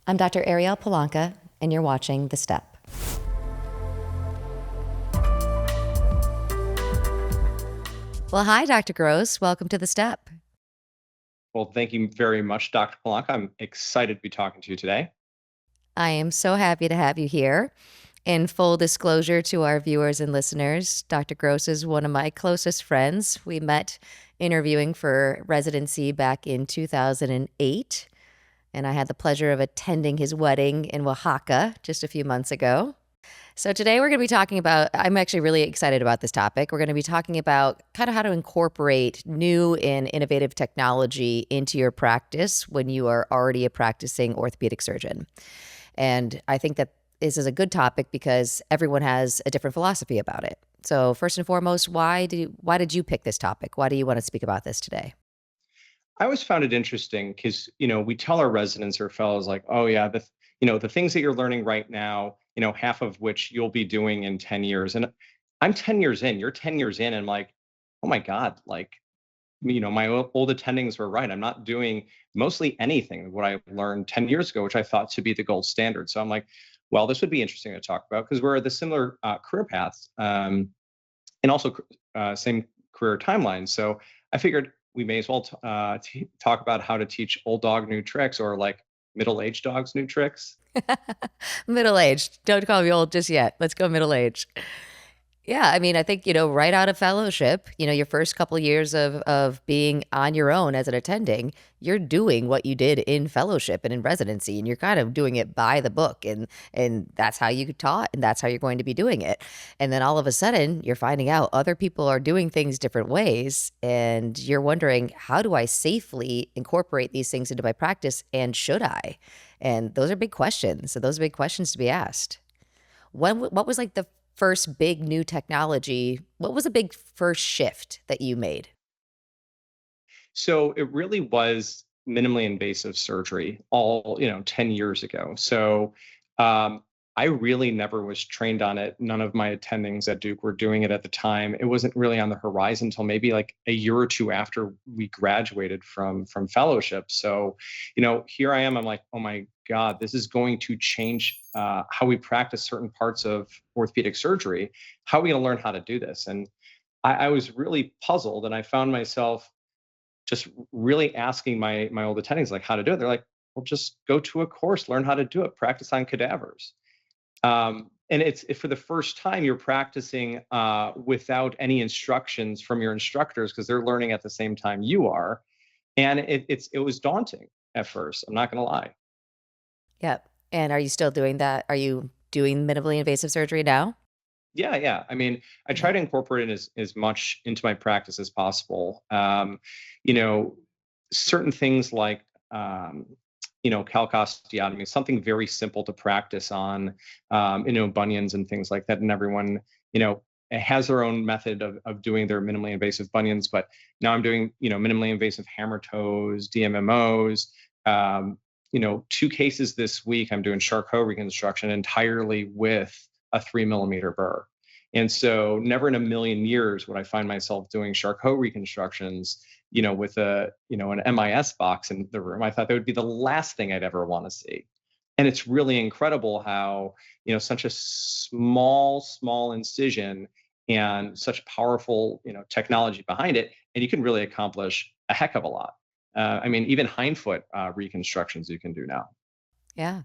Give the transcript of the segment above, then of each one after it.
I'm Dr. Ariel Palanca, and you're watching The Step. Well, hi, Dr. Gross. Welcome to The Step. Well, thank you very much, Dr. Palanca. I'm excited to be talking to you today. I am so happy to have you here. In full disclosure to our viewers and listeners, Dr. Gross is one of my closest friends. We met interviewing for residency back in 2008, and I had the pleasure of attending his wedding in Oaxaca just a few months ago. So today we're going to be talking about, I'm actually really excited about this topic. We're going to be talking about kind of how to incorporate new and innovative technology into your practice when you are already a practicing orthopedic surgeon. And I think that this is a good topic because everyone has a different philosophy about it. So first and foremost, why did you pick this topic? Why do you want to speak about this today? I always found it interesting because, we tell our residents or fellows like, oh yeah, the things that you're learning right now, half of which you'll be doing in 10 years. And I'm 10 years in, you're 10 years in, and I'm like, oh my God, like, my old attendings were right. I'm not doing mostly anything what I learned 10 years ago, which I thought to be the gold standard. So I'm like, well, this would be interesting to talk about because we're at the similar career paths. And also same career timeline. So I figured we may as well talk about how to teach old dog new tricks, or like middle-aged dogs new tricks. Middle aged. Don't call me old just yet. Let's go middle aged. Yeah, I mean, I think, right out of fellowship, your first couple years of being on your own as an attending, you're doing what you did in fellowship and in residency, and you're kind of doing it by the book, and that's how you taught, and that's how you're going to be doing it. And then all of a sudden, you're finding out other people are doing things different ways, and you're wondering, how do I safely incorporate these things into my practice, and should I? And those are big questions. So those are big questions to be asked. What was like the first big new technology? What was a big first shift that you made? So it really was minimally invasive surgery all, 10 years ago. So um, I really never was trained on it. None of my attendings at Duke were doing it at the time. It wasn't really on the horizon until maybe like a year or two after we graduated from fellowship. So, here I am. I'm like, oh my God, this is going to change how we practice certain parts of orthopedic surgery. How are we going to learn how to do this? And I was really puzzled, and I found myself just really asking my old attendings like how to do it. They're like, well, just go to a course, learn how to do it, practice on cadavers. And it's for the first time you're practicing without any instructions from your instructors because they're learning at the same time you are. And it was daunting at first. I'm not going to lie. Yep. And are you still doing that? Are you doing minimally invasive surgery now? Yeah, yeah. I mean, I Yeah. try to incorporate it as much into my practice as possible. You know, certain things like calcosteotomy, something very simple to practice on, bunions and things like that. And everyone, has their own method of doing their minimally invasive bunions. But now I'm doing, minimally invasive hammer toes, DMMOs. Two cases this week. I'm doing Charcot reconstruction entirely with a 3 millimeter burr. And so never in a million years would I find myself doing Charcot reconstructions, with an MIS box in the room. I thought that would be the last thing I'd ever want to see. And it's really incredible how, such a small incision and such powerful, technology behind it, and you can really accomplish a heck of a lot. I mean, even hindfoot reconstructions you can do now. Yeah.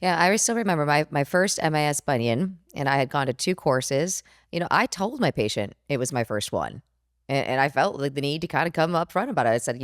Yeah. I still remember my first MIS bunion, and I had gone to two courses. I told my patient it was my first one. And I felt like the need to kind of come up front about it. I said,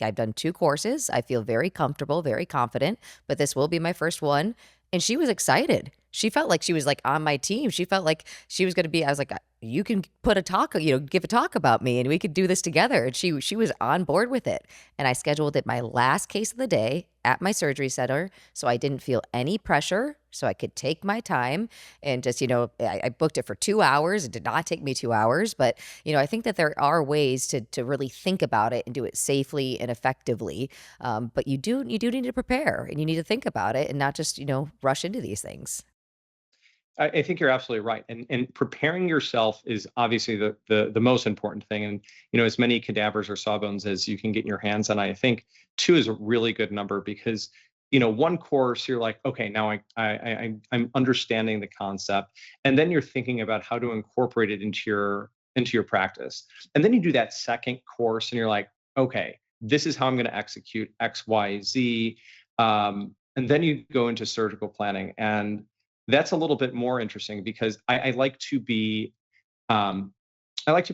I've done two courses. I feel very comfortable, very confident, but this will be my first one. And she was excited. She felt like she was like on my team. She felt like she was going to be, I was like, you can put a talk, give a talk about me and we could do this together. And she was on board with it. And I scheduled it my last case of the day at my surgery center. So I didn't feel any pressure. So I could take my time and just, I booked it for 2 hours. It did not take me 2 hours, but I think that there are ways to really think about it and do it safely and effectively. But you do need to prepare and you need to think about it and not just, rush into these things. I think you're absolutely right, and preparing yourself is obviously the most important thing. And as many cadavers or sawbones as you can get in your hands on. I think two is a really good number because one course you're like, okay, now I'm understanding the concept, and then you're thinking about how to incorporate it into your practice. And then you do that second course and you're like, okay, this is how I'm going to execute X, Y, Z. And then you go into surgical planning, and that's a little bit more interesting because um, I like to be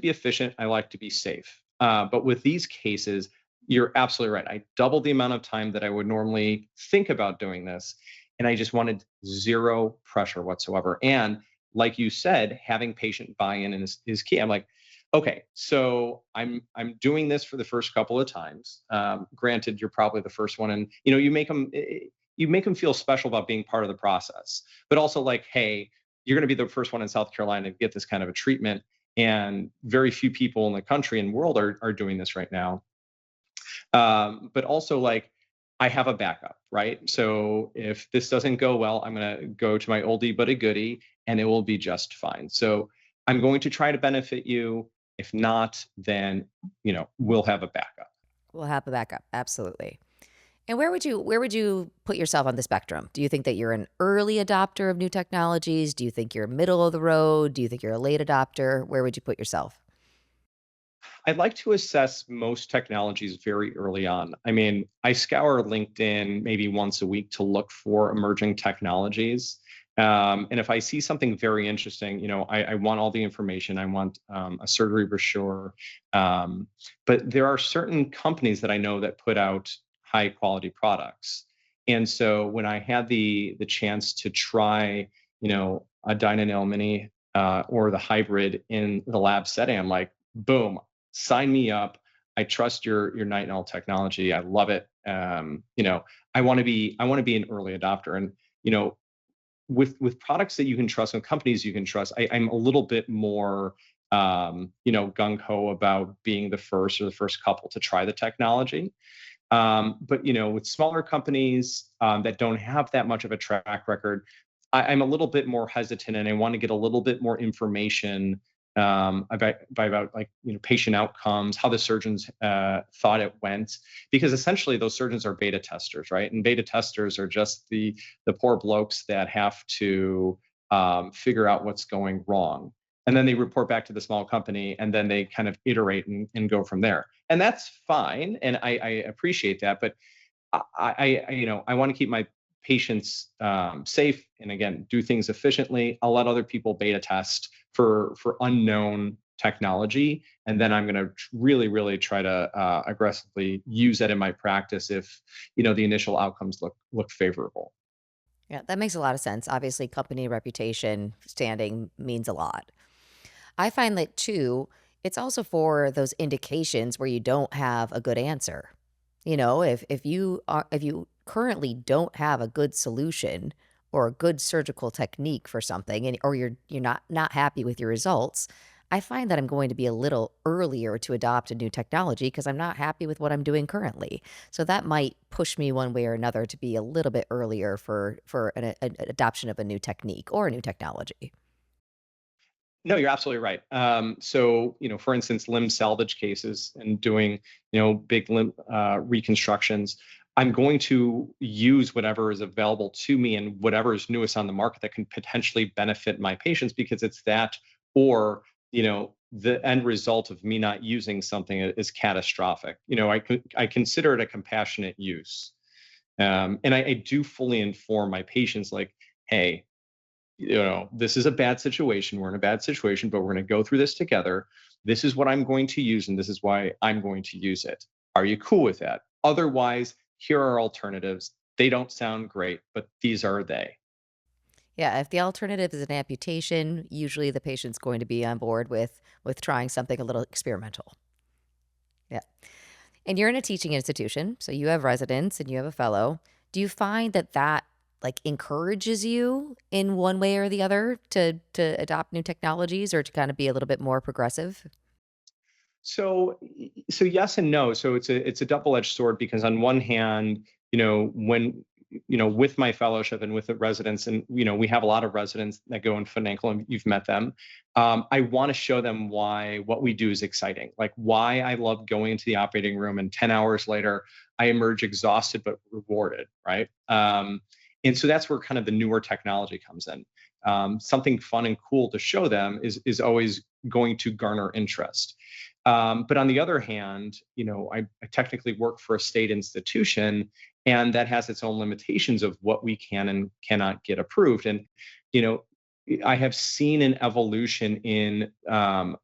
efficient. I like to be safe. But with these cases, you're absolutely right. I doubled the amount of time that I would normally think about doing this. And I just wanted zero pressure whatsoever. And like you said, having patient buy-in is key. I'm like, okay, so I'm doing this for the first couple of times. Granted, you're probably the first one, and you make them feel special about being part of the process. But also like, hey, you're going to be the first one in South Carolina to get this kind of a treatment, and very few people in the country and world are doing this right now. But also like, I have a backup, right? So if this doesn't go well, I'm going to go to my oldie but a goodie, and it will be just fine. So I'm going to try to benefit you. If not, then we'll have a backup. We'll have a backup. Absolutely. And where would you put yourself on the spectrum? Do you think that you're an early adopter of new technologies? Do you think you're middle of the road? Do you think you're a late adopter? Where would you put yourself? I'd like to assess most technologies very early on. I mean, I scour LinkedIn maybe once a week to look for emerging technologies. And if I see something very interesting, I want all the information. I want a surgery brochure. Um, but there are certain companies that I know that put out high quality products. And so when I had the chance to try, a Dynanail Mini or the hybrid in the lab setting, I'm like, boom, sign me up. I trust your night and all technology. I love it. I want to be an early adopter, and you know, with products that you can trust and companies you can trust, I'm a little bit more gung ho about being the first or the first couple to try the technology. But with smaller companies that don't have that much of a track record, I'm a little bit more hesitant, and I want to get a little bit more information about like patient outcomes, how the surgeons thought it went, because essentially those surgeons are beta testers, right? And beta testers are just the poor blokes that have to figure out what's going wrong, and then they report back to the small company, and then they kind of iterate and go from there, and that's fine, and I appreciate that, but I want to keep my patients safe, and again, do things efficiently. I'll let other people beta test for unknown technology, and then I'm going to really, really try to aggressively use that in my practice if the initial outcomes look favorable. Yeah, that makes a lot of sense. Obviously, company reputation standing means a lot. I find that too, it's also for those indications where you don't have a good answer. If you currently don't have a good solution or a good surgical technique for something, and or you're not happy with your results, I find that I'm going to be a little earlier to adopt a new technology because I'm not happy with what I'm doing currently. So that might push me one way or another to be a little bit earlier for an adoption of a new technique or a new technology. No, you're absolutely right. So, for instance, limb salvage cases and doing, big limb reconstructions, I'm going to use whatever is available to me and whatever is newest on the market that can potentially benefit my patients, because it's that, or, the end result of me not using something is catastrophic. I consider it a compassionate use. And I do fully inform my patients like, hey, this is a bad situation. We're in a bad situation, but we're going to go through this together. This is what I'm going to use, and this is why I'm going to use it. Are you cool with that? Otherwise, here are alternatives. They don't sound great, but these are they. Yeah, if the alternative is an amputation, usually the patient's going to be on board with trying something a little experimental. Yeah. And you're in a teaching institution, so you have residents and you have a fellow. Do you find that like encourages you in one way or the other to adopt new technologies or to kind of be a little bit more progressive? So yes and no. So it's a double-edged sword, because on one hand, when with my fellowship and with the residents, and we have a lot of residents that go in foot and ankle, and you've met them. I want to show them why what we do is exciting, like why I love going into the operating room and 10 hours later I emerge exhausted but rewarded, right? And so that's where kind of the newer technology comes in. Something fun and cool to show them is always going to garner interest. But on the other hand, I technically work for a state institution, and that has its own limitations of what we can and cannot get approved. And you know, I have seen an evolution in the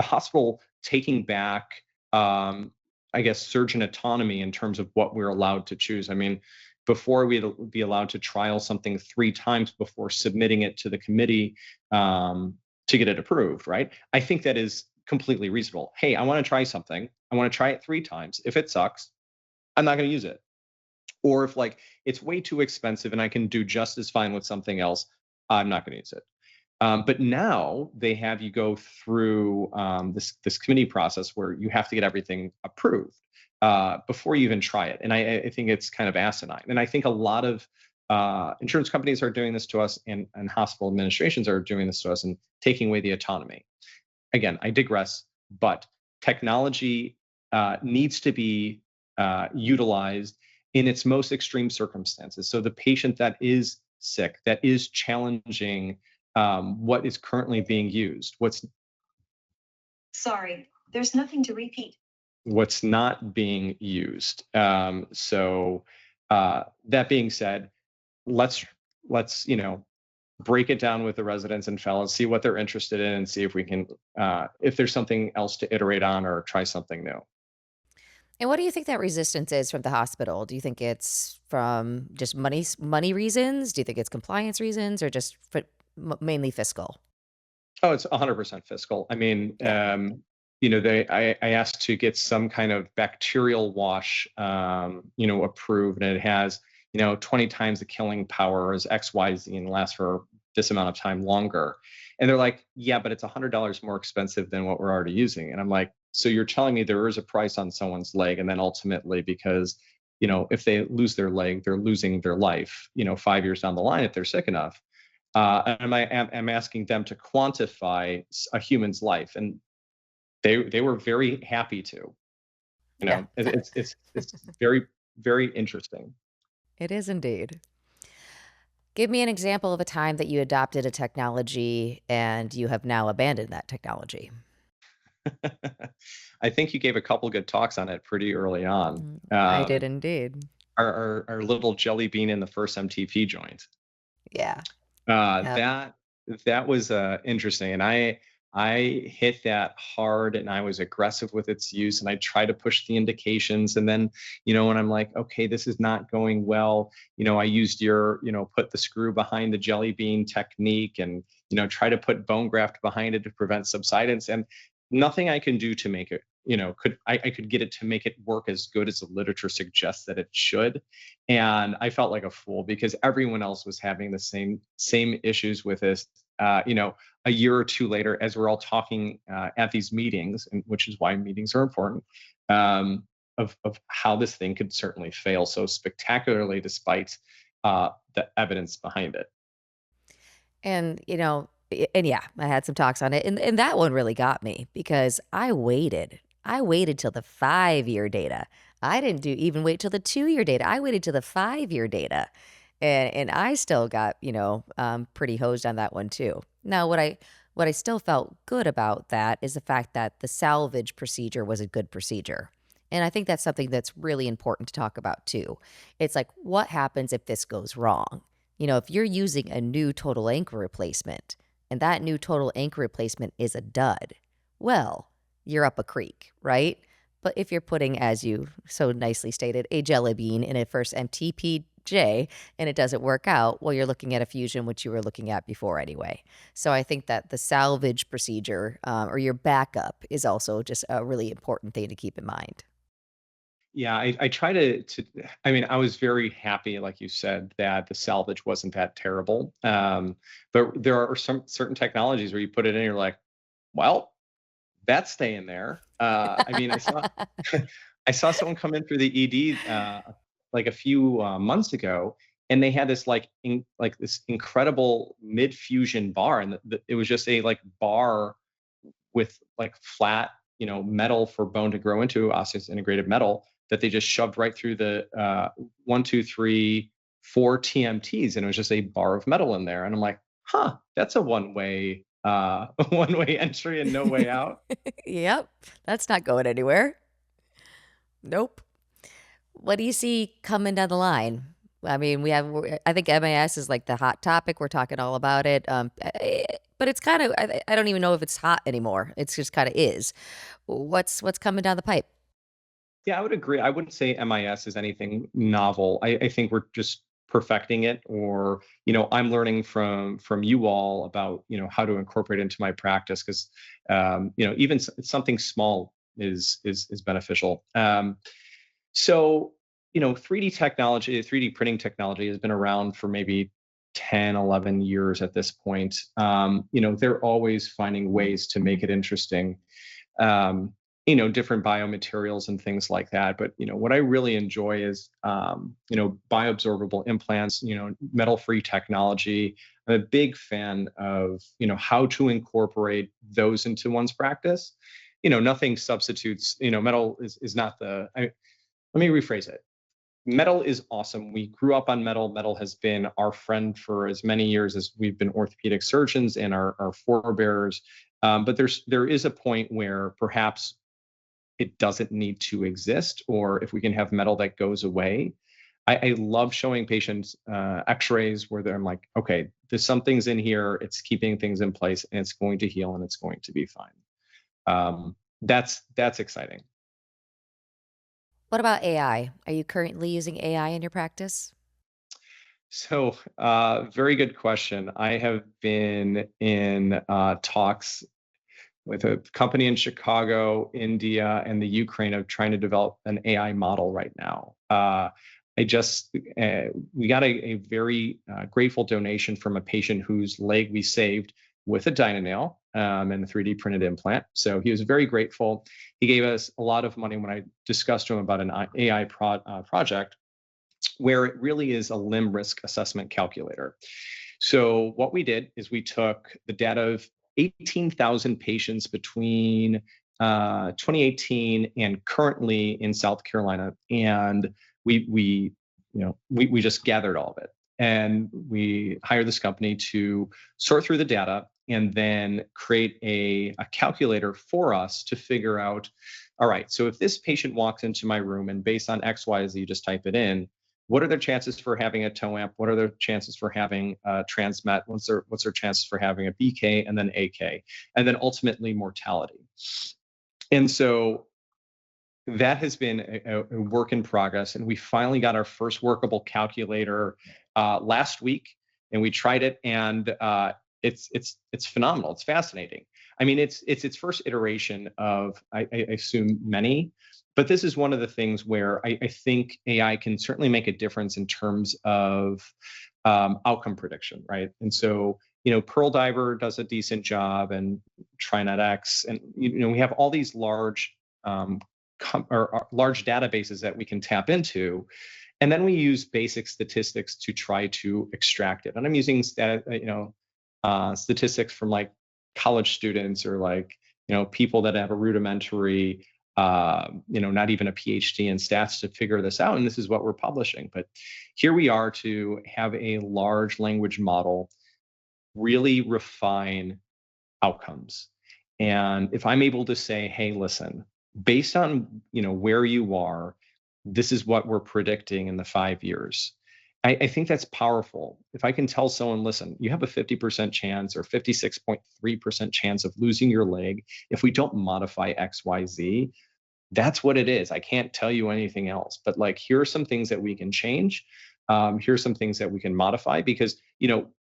hospital taking back, I guess, surgeon autonomy in terms of what we're allowed to choose. I mean, before we'd be allowed to trial something 3 times before submitting it to the committee to get it approved, right? I think that is completely reasonable. Hey, I want to try something. I want to try it 3 times. If it sucks, I'm not going to use it. Or if like it's way too expensive and I can do just as fine with something else, I'm not going to use it. But now they have you go through this committee process where you have to get everything approved before you even try it, and I think it's kind of asinine. And I think a lot of insurance companies are doing this to us, and hospital administrations are doing this to us, and taking away the autonomy. Again, I digress, but technology needs to be utilized in its most extreme circumstances. So the patient that is sick, that is challenging what is currently being used, Sorry, there's nothing to repeat. what's not being used. So that being said, let's let's break it down with the residents and fellows, see what they're interested in, and see if we can if there's something else to iterate on or try something new. And what do you think that resistance is from the hospital? Do you think it's from just money reasons? Do you think it's compliance reasons, or just mainly fiscal? Oh, it's 100% fiscal. I mean, Yeah. I asked to get some kind of bacterial wash, approved, and it has, 20 times the killing power as XYZ and lasts for this amount of time longer. And they're like, yeah, but it's $100 more expensive than what we're already using. And I'm like, so you're telling me there is a price on someone's leg, and then ultimately, because if they lose their leg, they're losing their life, 5 years down the line if they're sick enough. I'm asking them to quantify a human's life, and they were very happy to. Yeah, It's very very interesting. it is indeed. Give me an example of a time that you adopted a technology and you have now abandoned that technology. I think you gave a couple good talks on it pretty early on. I did Um, indeed. our little jelly bean in the first MTP joint. Yeah. Uh, Yep. that that was interesting, and I hit that hard, and I was aggressive with its use, and I tried to push the indications, and then when I'm like, okay, this is not going well, I used your put the screw behind the jelly bean technique, and try to put bone graft behind it to prevent subsidence, and nothing I can do to make it I could get it to make it work as good as the literature suggests that it should. And I felt like a fool because everyone else was having the same issues with this. A year or two later, as we're all talking at these meetings, and which is why meetings are important, of how this thing could certainly fail so spectacularly, despite the evidence behind it. And, and yeah, I had some talks on it. And that one really got me because I waited. I waited till the 5-year data. I didn't do even wait till the 2-year data. I waited till the 5-year data. And I still got, pretty hosed on that one too. Now, what I still felt good about that is the fact that the salvage procedure was a good procedure. And I think that's something that's really important to talk about too. It's like, what happens if this goes wrong? If you're using a new total anchor replacement and that new total anchor replacement is a dud, well, you're up a creek, right? But if you're putting, as you so nicely stated, a jelly bean in a first MTPJ and it doesn't work out, well, you're looking at a fusion, which you were looking at before anyway. So I think that the salvage procedure or your backup is also just a really important thing to keep in mind. Yeah, I try to. I mean, I was very happy, like you said, that the salvage wasn't that terrible. But there are some certain technologies where you put it in, you're like, well, that's staying there. I mean, I saw someone come in through the ED like a few months ago, and they had this like this incredible mid fusion bar, and it was just a like bar with like flat metal for bone to grow into, osseous integrated metal, that they just shoved right through the 1, 2, 3, 4 TMTs, and it was just a bar of metal in there. And I'm like, huh, that's a one way one way entry and no way out. Yep, that's not going anywhere. Nope. What do you see coming down the line? I mean, I think MAS is like the hot topic. We're talking all about it. But it's kind of, I don't even know if it's hot anymore. It's just kind of is. What's coming down the pipe? Yeah, I would agree. I wouldn't say MIS is anything novel. I think we're just perfecting it, or I'm learning from you all about how to incorporate it into my practice, because even something small is beneficial. So 3D technology, 3D printing technology has been around for maybe 10, 11 years at this point. They're always finding ways to make it interesting. um, different biomaterials and things like that. But what I really enjoy is bioabsorbable implants, metal-free technology. I'm a big fan of how to incorporate those into one's practice. Nothing substitutes. Metal is not let me rephrase it. Metal is awesome. We grew up on metal. Metal has been our friend for as many years as we've been orthopedic surgeons and our forebears. But there is a point where perhaps it doesn't need to exist, or if we can have metal that goes away. I love showing patients X-rays where I'm like, okay, there's some things in here. It's keeping things in place, and it's going to heal, and it's going to be fine. That's exciting. What about AI? Are you currently using AI in your practice? So, very good question. I have been in talks with a company in Chicago, India, and the Ukraine of trying to develop an AI model right now. I just We got a very grateful donation from a patient whose leg we saved with a Dynanail and a 3D printed implant. So he was very grateful. He gave us a lot of money when I discussed to him about an AI project where it really is a limb risk assessment calculator. So what we did is we took the data of 18,000 patients between 2018 and currently in South Carolina, and we just gathered all of it, and we hired this company to sort through the data and then create a calculator for us to figure out, all right, so if this patient walks into my room and based on XYZ, just type it in, what are their chances for having a toe amp? What are their chances for having a transmet? What's their chances for having a BK and then AK, and then ultimately mortality? And so that has been a work in progress, and we finally got our first workable calculator last week, and we tried it, and it's phenomenal. It's fascinating. I mean, it's its first iteration of I assume many, but this is one of the things where I think AI can certainly make a difference in terms of outcome prediction, right? And so Pearl Diver does a decent job, and TriNetX, and we have all these large or large databases that we can tap into, and then we use basic statistics to try to extract it. And I'm using statistics from like college students, or like people that have a rudimentary not even a PhD in stats, to figure this out. And this is what we're publishing. But here we are to have a large language model really refine outcomes. And if I'm able to say, hey, listen, based on where you are, this is what we're predicting in the 5 years. I think that's powerful. If I can tell someone, listen, you have a 50% chance or 56.3% chance of losing your leg if we don't modify XYZ, that's what it is. I can't tell you anything else. But like, here are some things that we can change. Here's some things that we can modify, because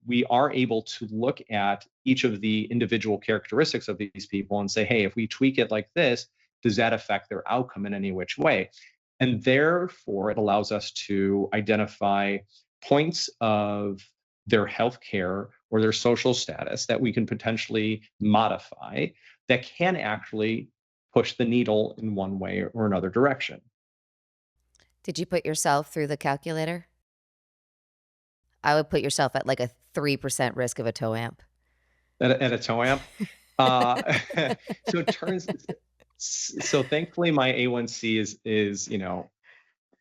we are able to look at each of the individual characteristics of these people and say, hey, if we tweak it like this, does that affect their outcome in any which way? And therefore, it allows us to identify points of their healthcare or their social status that we can potentially modify that can actually push the needle in one way or another direction. Did you put yourself through the calculator? I would put yourself at like a 3% risk of a toe amp. At a toe amp. Uh, so it turns so thankfully my A1C is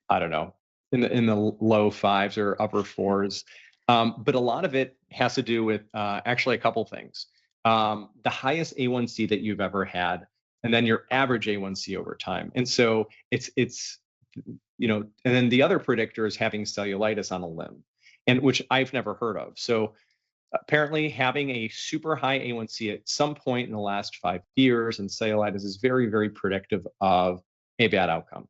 I don't know, in the low fives or upper fours. But a lot of it has to do with actually a couple things. The highest A1C that you've ever had, and then your average A1C over time. And so it's and then the other predictor is having cellulitis on a limb, and which I've never heard of. So apparently having a super high A1C at some point in the last 5 years and cellulitis is very, very predictive of a bad outcome.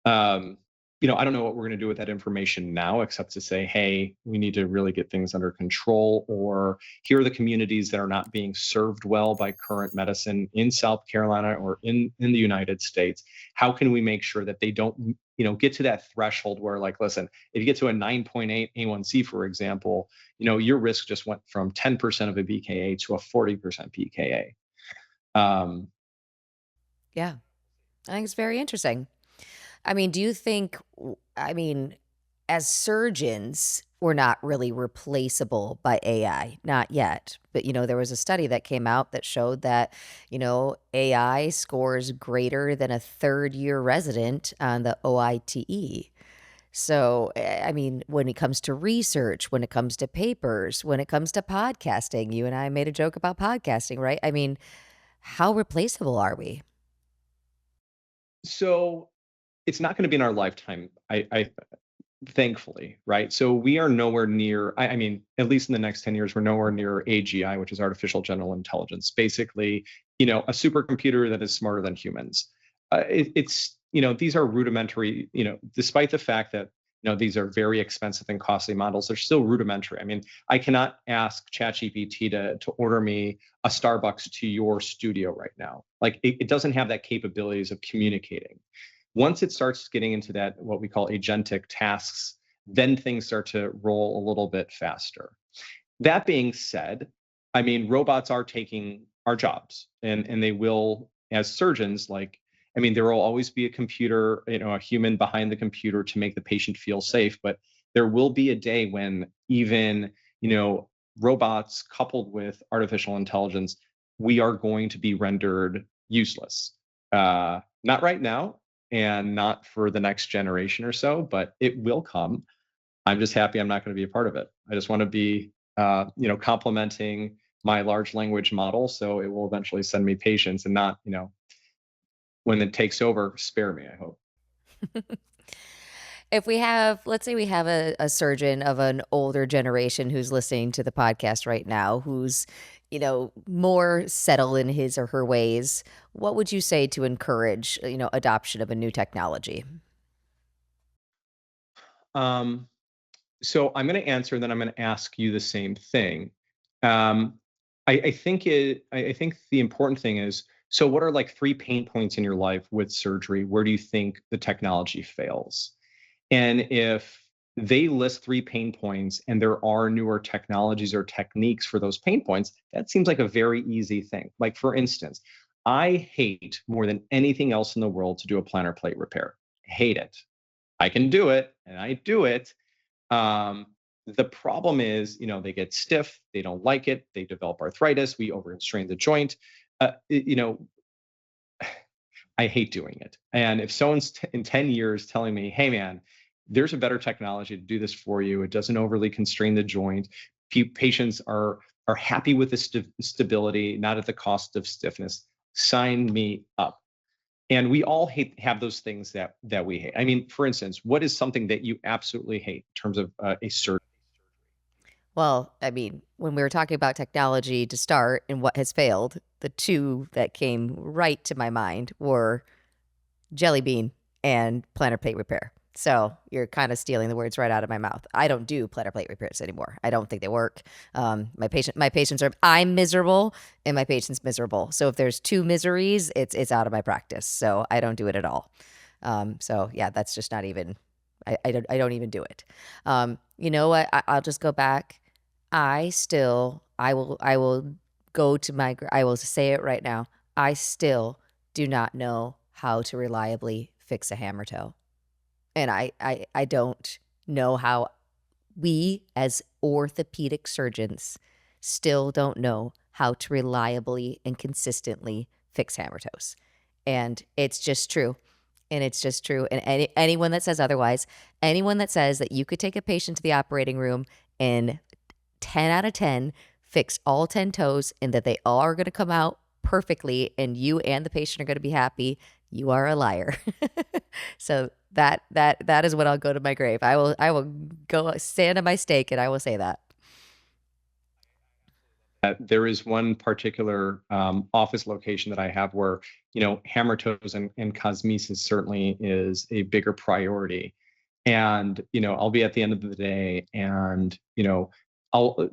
Um, I don't know what we're going to do with that information now, except to say, hey, we need to really get things under control, or here are the communities that are not being served well by current medicine in South Carolina or in the United States. How can we make sure that they don't, get to that threshold where, like, listen, if you get to a 9.8 A1C, for example, your risk just went from 10% of a BKA to a 40% BKA. Yeah, I think it's very interesting. I mean, do you think, I mean, as surgeons, we're not really replaceable by AI, not yet. But, there was a study that came out that showed that, AI scores greater than a third year resident on the OITE. So, I mean, when it comes to research, when it comes to papers, when it comes to podcasting, you and I made a joke about podcasting, right? I mean, how replaceable are we? So it's not going to be in our lifetime. I thankfully, right? So we are nowhere near, I mean, at least in the next 10 years, we're nowhere near AGI, which is artificial general intelligence. Basically, a supercomputer that is smarter than humans. These are rudimentary, despite the fact that, these are very expensive and costly models, they're still rudimentary. I mean, I cannot ask ChatGPT to order me a Starbucks to your studio right now. Like, it doesn't have that capabilities of communicating. Once it starts getting into that, what we call agentic tasks, then things start to roll a little bit faster. That being said, I mean, robots are taking our jobs, and they will, as surgeons, like, I mean, there will always be a computer, a human behind the computer to make the patient feel safe, but there will be a day when even, robots coupled with artificial intelligence, we are going to be rendered useless. Not right now, and not for the next generation or so, but it will come. I'm just happy I'm not going to be a part of it. I just want to be, complementing my large language model, so it will eventually send me patients and not, when it takes over, spare me, I hope. If we have, let's say we have a surgeon of an older generation who's listening to the podcast right now, who's, more settled in his or her ways, what would you say to encourage, adoption of a new technology? Um, so I'm going to answer, and then I'm going to ask you the same thing. Um, I think the important thing is, so what are like three pain points in your life with surgery? Where do you think the technology fails? And if they list three pain points and there are newer technologies or techniques for those pain points, that seems like a very easy thing. Like, for instance, I hate more than anything else in the world to do a plantar plate repair. Hate it. I can do it and I do it. Um, the problem is, they get stiff, they don't like it, they develop arthritis, we overstrain the joint. Uh, it- you know, I hate doing it. And if someone's in 10 years telling me, hey, man, there's a better technology to do this for you, it doesn't overly constrain the joint, patients are happy with the stability, not at the cost of stiffness, sign me up. And we all have those things that we hate. I mean, for instance, what is something that you absolutely hate in terms of a surgery? Well, I mean, when we were talking about technology to start and what has failed, the two that came right to my mind were jelly bean and plantar plate repair. So you're kind of stealing the words right out of my mouth. I don't do plantar plate repairs anymore. I don't think they work. My patients are. I'm miserable, and my patient's miserable. So if there's two miseries, it's out of my practice. So I don't do it at all. So yeah, that's just not even. I don't even do it. You know what? I'll just go back. I will go to I will say it right now. I still do not know how to reliably fix a hammer toe. And I don't know how we as orthopedic surgeons still don't know how to reliably and consistently fix hammer toes. And it's just true. And it's just true. And anyone that says otherwise, anyone that says that you could take a patient to the operating room and 10 out of 10 fix all 10 toes and that they all are going to come out perfectly and you and the patient are going to be happy, you are a liar. So that is what I'll go to my grave. I will go stand on my stake and I will say that. There is one particular office location that I have where, hammer toes and cosmesis certainly is a bigger priority. And, I'll be at the end of the day and, I'll,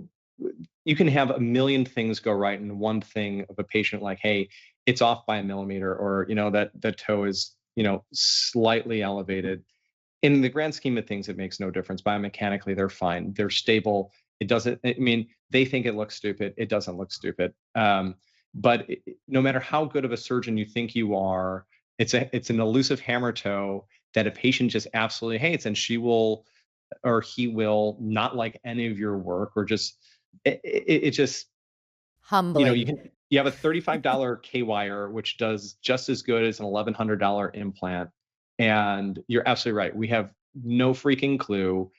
you can have a million things go right and one thing of a patient like, hey, it's off by a millimeter, or, that the toe is, slightly elevated. In the grand scheme of things, it makes no difference. Biomechanically, they're fine. They're stable. It doesn't, I mean, they think it looks stupid. It doesn't look stupid. But no matter how good of a surgeon you think you are, it's an elusive hammer toe that a patient just absolutely hates, and she will or he will not like any of your work, or just it just Humbling. you have a $35 K wire which does just as good as an $1,100 implant, and you're absolutely right. We have no freaking clue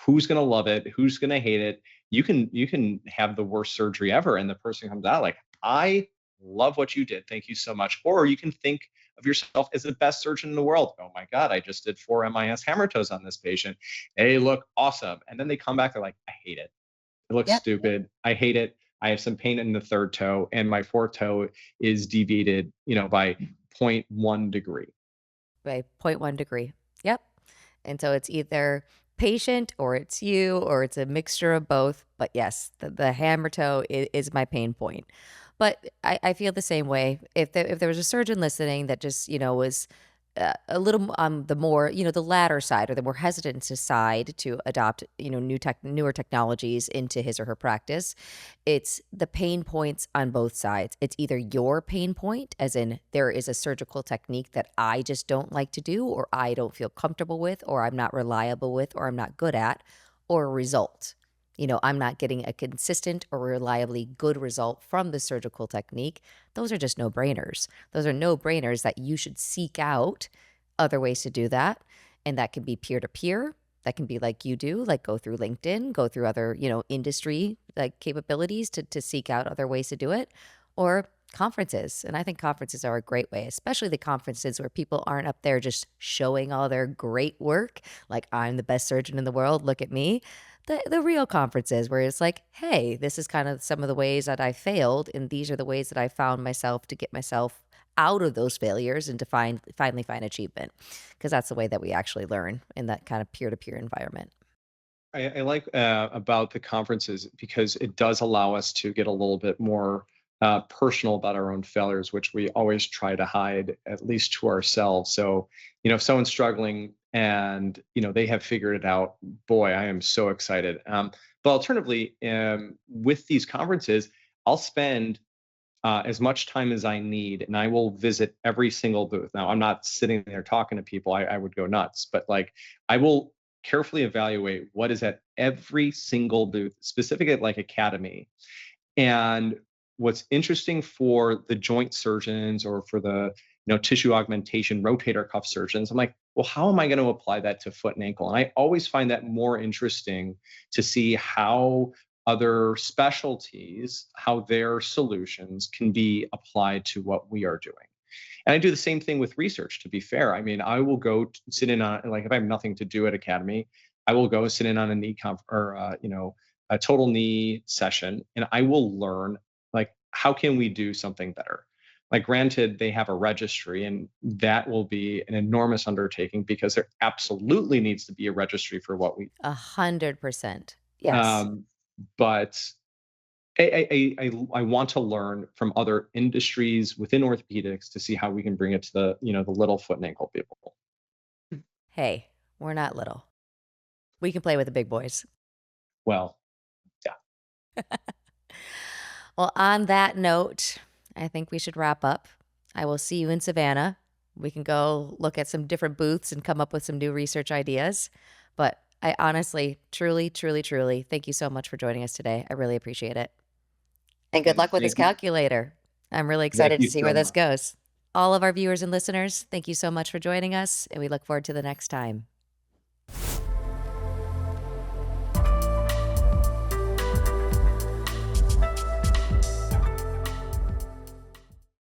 who's going to love it, who's going to hate it. You can have the worst surgery ever, and the person comes out like, I love what you did, thank you so much. Or you can think of yourself as the best surgeon in the world. Oh my God, I just did 4 MIS hammer toes on this patient. They look awesome. And then they come back, they're like, I hate it. It looks Yep. stupid. I hate it. I have some pain in the third toe, and my fourth toe is deviated, by zero point 0.1 degree. By zero point 0.1 degree. Yep. And so it's either patient or it's you or it's a mixture of both. But yes, the hammer toe is my pain point. But I feel the same way. If there was a surgeon listening that just, was a little the more, the latter side or the more hesitant side to adopt, newer technologies into his or her practice, it's the pain points on both sides. It's either your pain point, as in there is a surgical technique that I just don't like to do, or I don't feel comfortable with, or I'm not reliable with, or I'm not good at, or a result. I'm not getting a consistent or reliably good result from the surgical technique. Those are just no brainers. Those are no brainers that you should seek out other ways to do that. And that can be peer to peer. That can be like you do, like go through LinkedIn, go through other, industry like capabilities to seek out other ways to do it, or conferences. And I think conferences are a great way, especially the conferences where people aren't up there just showing all their great work, like I'm the best surgeon in the world, look at me. The real conferences where it's like, hey, this is kind of some of the ways that I failed, and these are the ways that I found myself to get myself out of those failures and to finally find achievement, because that's the way that we actually learn in that kind of peer-to-peer environment. I like about the conferences because it does allow us to get a little bit more personal about our own failures, which we always try to hide, at least to ourselves. So, if someone's struggling and they have figured it out, boy, I am so excited. But alternatively, with these conferences, I'll spend as much time as I need, and I will visit every single booth. Now, I'm not sitting there talking to people. I would go nuts, but like I will carefully evaluate what is at every single booth, specifically at like Academy. And what's interesting for the joint surgeons or for the tissue augmentation rotator cuff surgeons, I'm like, well, how am I going to apply that to foot and ankle? And I always find that more interesting to see how other specialties, how their solutions can be applied to what we are doing. And I do the same thing with research, to be fair. I mean, I will go sit in on, like, if I have nothing to do at Academy, I will go sit in on a knee a total knee session, and I will learn, like, how can we do something better? Like, granted, they have a registry, and that will be an enormous undertaking because there absolutely needs to be a registry for what we, 100%. Yes. um, but I want to learn from other industries within orthopedics to see how we can bring it to the little foot and ankle people. Hey, we're not little. We can play with the big boys. Well, yeah. Well, on that note, I think we should wrap up. I will see you in Savannah. We can go look at some different booths and come up with some new research ideas. But I honestly, truly, truly, truly thank you so much for joining us today. I really appreciate it. And good And luck with this calculator. I'm really thank excited to you see so where this much. goes. all of our viewers and listeners, thank you so much for joining us, and we look forward to the next time.